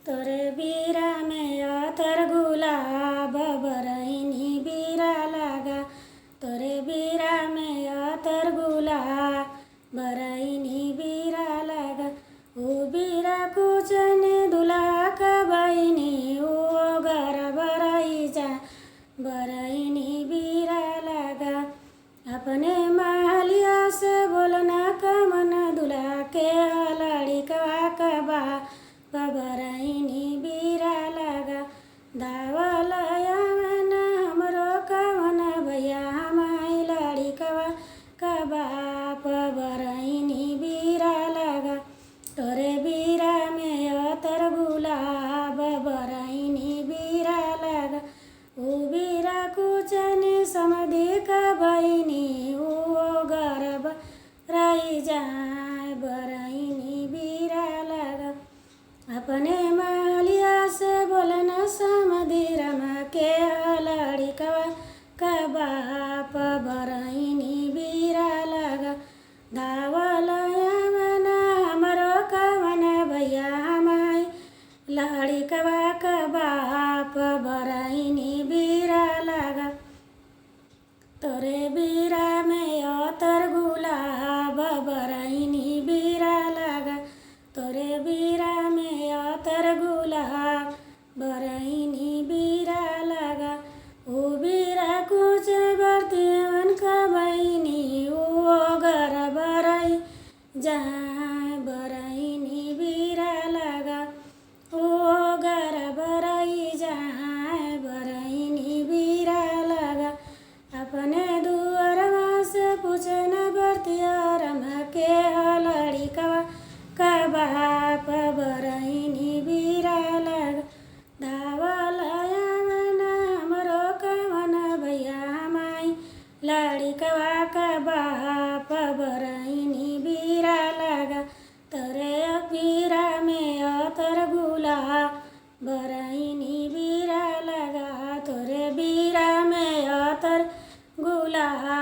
तोरे बीरा में अतर गुलाब बरईनी बीरा लगा। तोरे बीरा में अतर गुलाब बरईनी बीरा लगा। ऊ बीरा कुचने दुल्हा का बईनी ओ घर बरई जा बरईनी बीरा लगा। अपने मालिया से बोलना कमन दुल्हा के लड़िकवा कबा बरईनी बीरा लगा। दावलया में हमरो कवन भैया माई लड़िकवा कबा बरईनी बीरा लगा। तोरे बीरा में अतर गुलाब बरईनी बीरा लगा। ऊ बीरा कुचनी समधि का बईनी ओ गर्भ रही जाए बरईनी बीरा लगा। अपने मालिया से बोलना समधि रमा के लड़िकवा का बाप बरईनी बीरा लगा। दावलया मन हमरो कवन भैया माई लड़िकवा का बाप बरईनी बीरा लगा। तोरे बीरा में अतर गुलाब बरईनी बीरा लगा। तोरे बीरा में अतर गुलाब बरईनी बीरा लगा। ऊ बीरा कुछ बर्तियन का बईनी ओ घर बरई जाए बरईनी बीरा लगा। ओ घर बरई जाए बरईनी बीरा लगा। अपने दुअरवा से पूछन बर्तियरम के लड़िकवा का बाप बरईनी बीरा लगा। दावलया में हमरो कवन भैया माई लड़िकवा का बाप बरईनी बीरा लगा। तोरे बीरा में अतर गुलाब बरईनी बीरा लगा। तोरे बीरा में अतर गुलाब